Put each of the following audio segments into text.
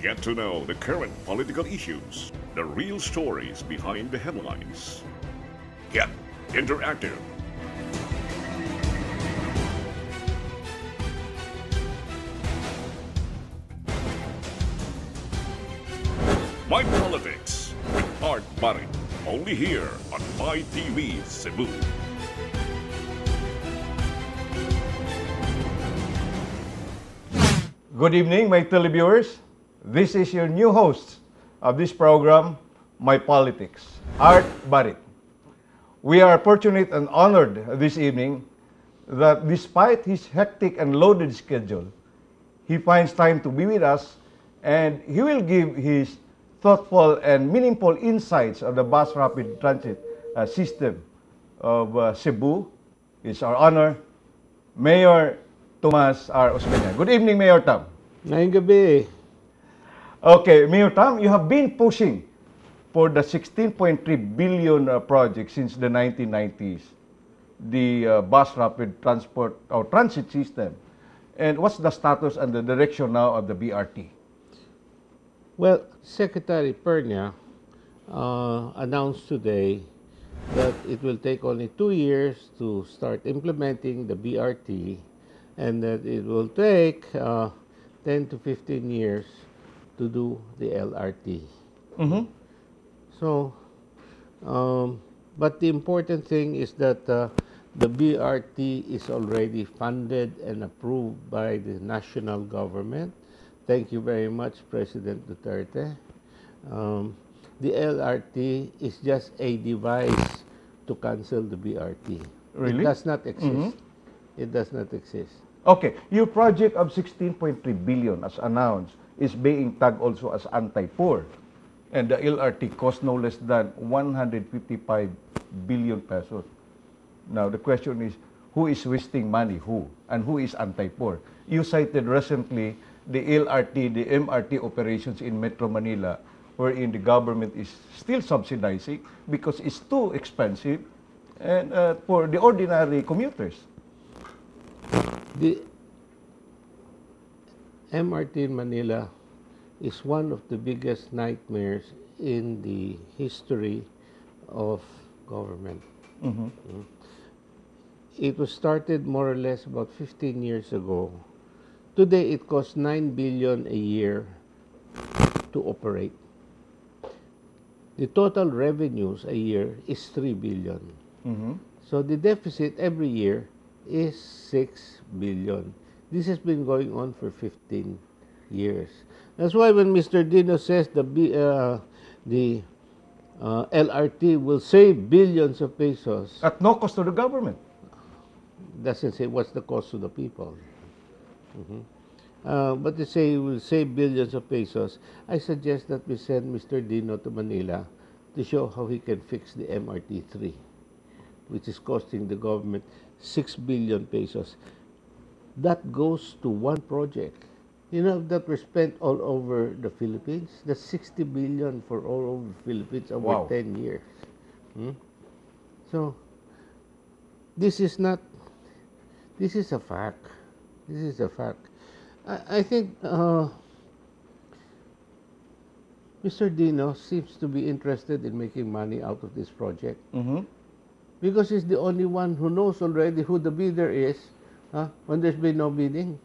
Get to know the current political issues, the real stories behind the headlines. Get interactive. My Politics with Art Barry, only here on MyTV Cebu. Good evening, my televiewers. This is your new host of this program, My Politics, Art Barry. We are fortunate and honored this evening that despite his hectic and loaded schedule, he finds time to be with us and he will give his thoughtful and meaningful insights of the bus rapid transit system of Cebu. It's our honor, Mayor Tomas R. Osmeña. Good evening, Mayor Tom. Ngayong gabi. Okay, Mayor Tom, you have been pushing for the 16.3 billion project since the 1990s, the bus rapid transport or transit system. And what's the status and the direction now of the BRT? Well, Secretary Pernia announced today that it will take only 2 years to start implementing the BRT and that it will take 10 to 15 years to do the LRT. Mm-hmm. So, but the important thing is that the BRT is already funded and approved by the national government. Thank you very much, President Duterte. The LRT is just a device to cancel the BRT. Really? It does not exist. Mm-hmm. It does not exist. Okay, your project of 16.3 billion as announced is being tagged also as anti-poor. And the LRT costs no less than 155 billion pesos. Now, the question is, who is wasting money? Who? And who is anti-poor? You cited recently the LRT, the MRT operations in Metro Manila, wherein the government is still subsidizing because it's too expensive and for the ordinary commuters. The MRT in Manila is one of the biggest nightmares in the history of government. Mm-hmm. It was started more or less about 15 years ago. Today, it costs 9 billion a year to operate. The total revenues a year is 3 billion. Mm-hmm. So the deficit every year is 6 billion. This has been going on for 15 years. That's why when Mr. Dino says the LRT will save billions of pesos, At no cost to the government. doesn't say what's the cost to the people. But they say it will save billions of pesos. I suggest that we send Mr. Dino to Manila to show how he can fix the MRT3, which is costing the government 6 billion pesos. That goes to one project. You know, that were spent all over the Philippines. That's 60 billion for all over the Philippines over Wow. 10 years. So, this is not, this is a fact. This is a fact. I think Mr. Dino seems to be interested in making money out of this project. Mm-hmm. Because he's the only one who knows already who the bidder is when there's been no bidding.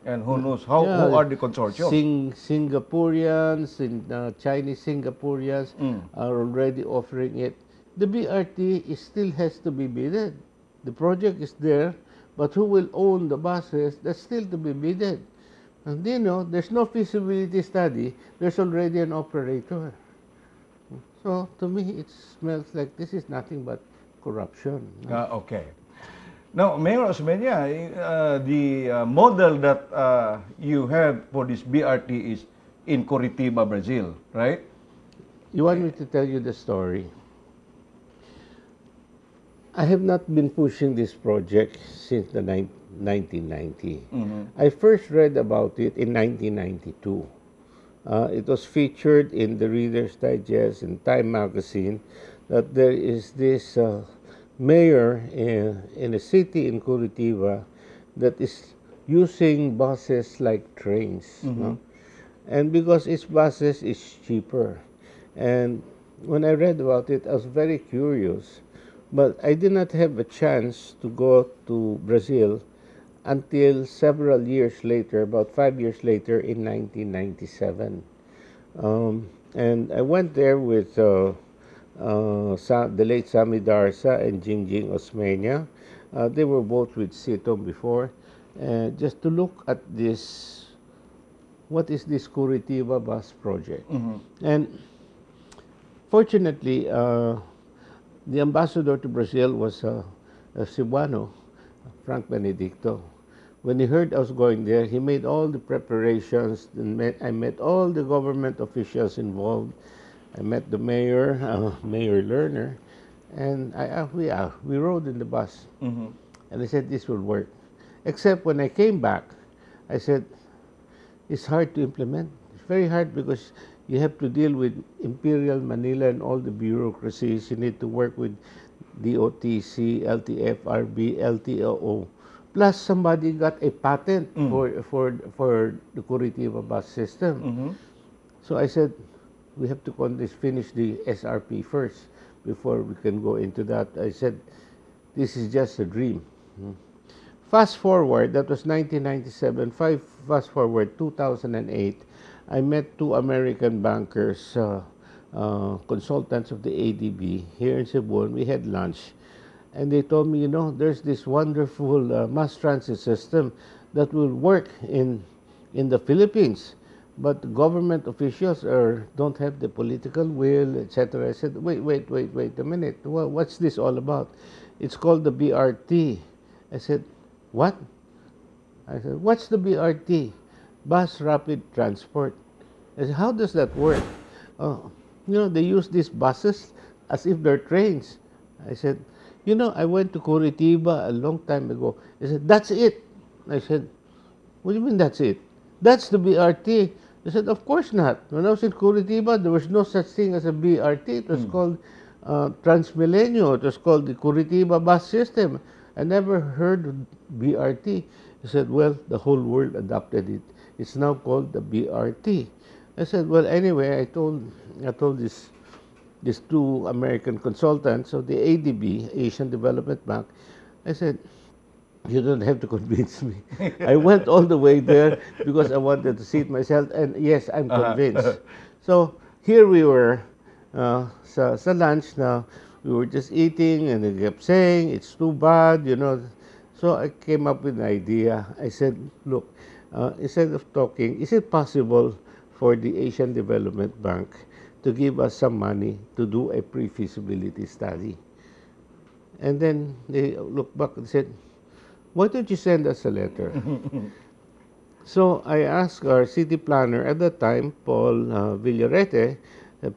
And who knows who are the consortium? Singaporeans and Chinese Singaporeans are already offering it. The BRT still has to be bidded. The project is there, but who will own the buses? That's still to be bidded. And you know, there's no feasibility study. There's already an operator. So to me, it smells like this is nothing but corruption. Okay. Now, Mayor Osmeña, the model that you have for this BRT is in Curitiba, Brazil, right? You want me to tell you the story? I have not been pushing this project since the 1990. I first read about it in 1992. It was featured in the Reader's Digest and Time magazine that there is this mayor in a city in Curitiba that is using buses like trains. No? and because its buses is cheaper. And when I read about it, I was very curious, but I did not have a chance to go to Brazil until several years later, about 5 years later, in 1997. And I went there with the late Sami Darsa and Jingjing Osmeña. They were both with Sito before, just to look at this, what is this Curitiba bus project. And fortunately, the ambassador to Brazil was a Cebuano, Frank Benedicto. When he heard I was going there, he made all the preparations. And I met all the government officials involved. I met the mayor, Mayor Lerner, and we rode in the bus. And I said, this will work. Except when I came back, I said, it's hard to implement. It's very hard because you have to deal with Imperial Manila and all the bureaucracies. You need to work with DOTC, LTFRB, LTOO. Plus, somebody got a patent for the Curitiba bus system. So I said, we have to finish the SRP first before we can go into that. I said, this is just a dream. Fast forward, that was 1997. Fast forward, 2008, I met two American bankers, consultants of the ADB here in Cebu, and we had lunch. And they told me, there's this wonderful mass transit system that will work in the Philippines, but government officials don't have the political will, etc. I said, wait a minute. What's this all about? It's called the BRT. I said, what? I said, what's the BRT? Bus Rapid Transport. I said, how does that work? They use these buses as if they're trains. I said, I went to Curitiba a long time ago. He said, that's it. I said, what do you mean that's it? That's the BRT. They said, of course not. When I was in Curitiba, there was no such thing as a BRT. It was called Transmilenio. It was called the Curitiba bus system. I never heard of BRT. He said, well, the whole world adopted it. It's now called the BRT. I said, well, anyway, I told these two American consultants of the ADB, Asian Development Bank, I said, you don't have to convince me. I went all the way there because I wanted to see it myself, and yes, I'm convinced. So here we were sa lunch now. We were just eating, and they kept saying, it's too bad, So I came up with an idea. I said, look, instead of talking, is it possible for the Asian Development Bank to give us some money to do a pre-feasibility study? And then they looked back and said, why don't you send us a letter? So I asked our city planner at that time, Paul Villarete,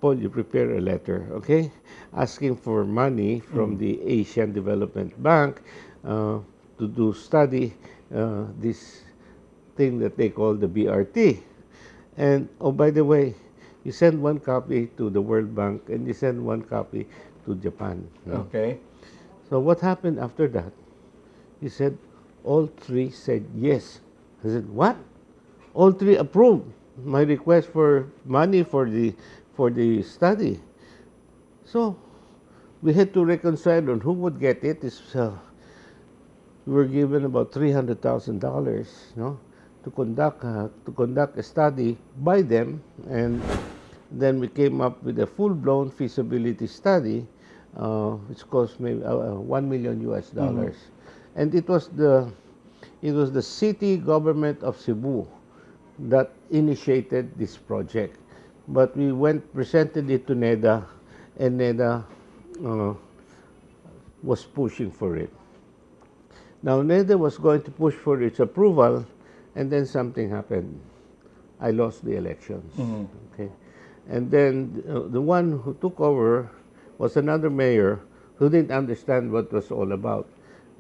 Paul, you prepare a letter, okay, asking for money from the Asian Development Bank to do study this thing that they call the BRT. And, oh, by the way, you send one copy to the World Bank and you send one copy to Japan. Okay. So what happened after that? He said, all three said yes. I said, what? All three approved my request for money for the study. So we had to reconcile on who would get it. We were given about $300,000, to conduct a study by them, and then we came up with a full-blown feasibility study, which cost maybe $1 million US. And it was the city government of Cebu that initiated this project. But we presented it to NEDA, and NEDA was pushing for it. Now, NEDA was going to push for its approval, and then something happened. I lost the elections. Okay, and then the one who took over was another mayor who didn't understand what it was all about.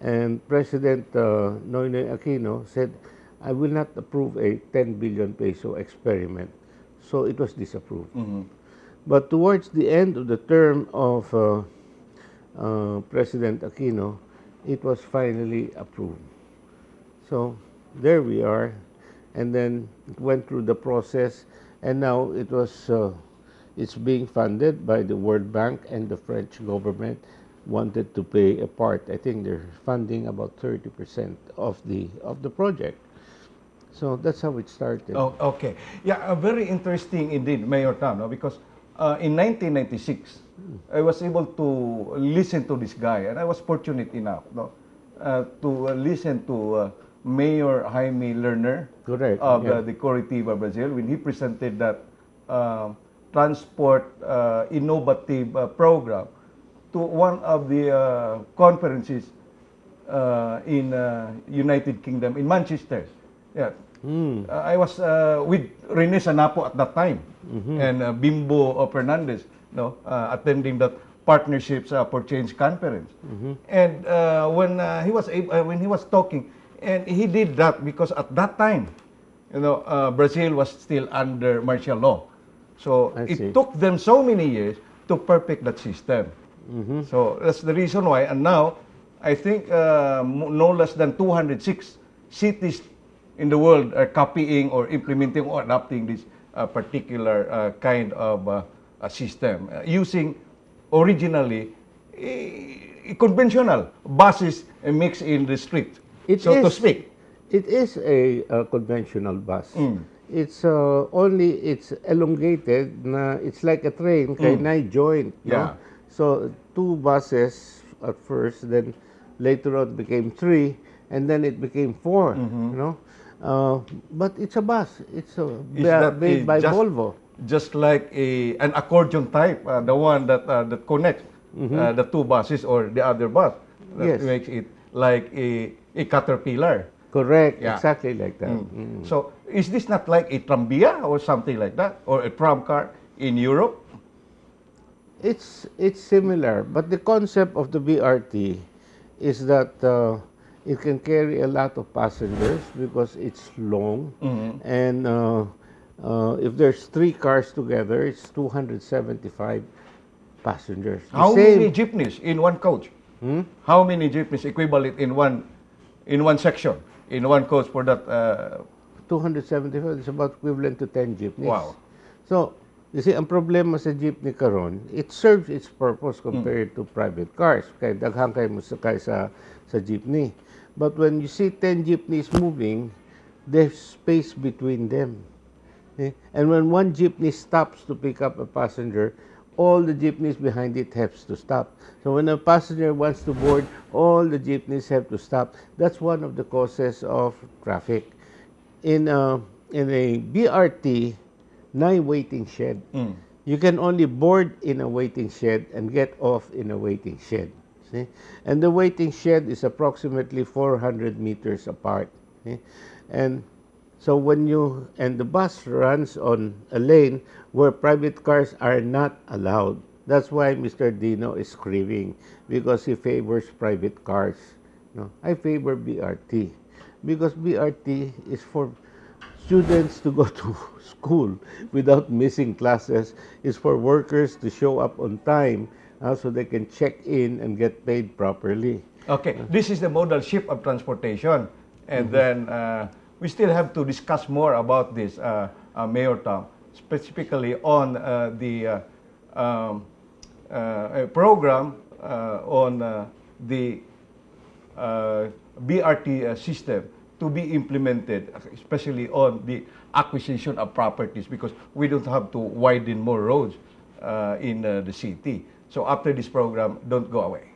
And President Noynoy Aquino said, I will not approve a 10 billion peso experiment. So it was disapproved. But towards the end of the term of President Aquino, it was finally approved. So there we are. and then it went through the process, and now it's being funded by the World Bank, and the French government wanted to pay a part. I think they're funding about 30% of the project. So that's how it started. Oh, okay. Yeah, very interesting indeed, Mayor Tam, no? Because in 1996, I was able to listen to this guy, and I was fortunate enough, no, to listen to Mayor Jaime Lerner Correct, of yeah. the Coritiba, Brazil, when he presented that transport innovative program to one of the conferences in United Kingdom, in Manchester. Yeah. I was with Rene Sanapo at that time, and Bimbo Fernandez, no, attending that Partnerships for Change conference. And when he was talking, and he did that because at that time, you know, Brazil was still under martial law. So I see. it took them so many years to perfect that system. So that's the reason why. And now, I think no less than 206 cities in the world are copying or implementing or adopting this particular kind of system, using originally conventional buses mixed in the street, so to speak. It is a conventional bus. It's only it's elongated. It's like a train, kay na joint. Yeah. No? So 2 buses at first, then later on became 3, and then it became 4. You know, but it's a bus. It's made by Volvo. Just like an accordion type, the one that connects the 2 buses or the other bus, that Yes. makes it like a caterpillar. Correct. Yeah. Exactly like that. So is this not like a tranvia or something like that, or a tram car in Europe? It's similar, but the concept of the BRT is that it can carry a lot of passengers because it's long, and if there's 3 cars together, it's 275 passengers. The How same- many jeepneys in one coach? How many jeepneys equivalent in one section, in one coach for that? 275 is about equivalent to 10 jeepneys. Wow. So, you see, ang problema sa jeepney karon, it serves its purpose compared to private cars. Kaya daghan kayo mo sakay sa jeepney. But when you see 10 jeepneys moving, there's space between them. Okay? And when one jeepney stops to pick up a passenger, all the jeepneys behind it have to stop. So when a passenger wants to board, all the jeepneys have to stop. That's one of the causes of traffic. In a BRT, na waiting shed. You can only board in a waiting shed and get off in a waiting shed. See? And the waiting shed is approximately 400 meters apart. See? And so the bus runs on a lane where private cars are not allowed. That's why Mr. Dino is screaming, because he favors private cars. No, I favor BRT because BRT is for students to go to school without missing classes. It's for workers to show up on time so they can check in and get paid properly. Okay, this is the modal shift of transportation, and then we still have to discuss more about this, Mayor Tom, specifically on the program on the BRT system to be implemented, especially on the acquisition of properties, because we don't have to widen more roads in the city. So after this program, don't go away.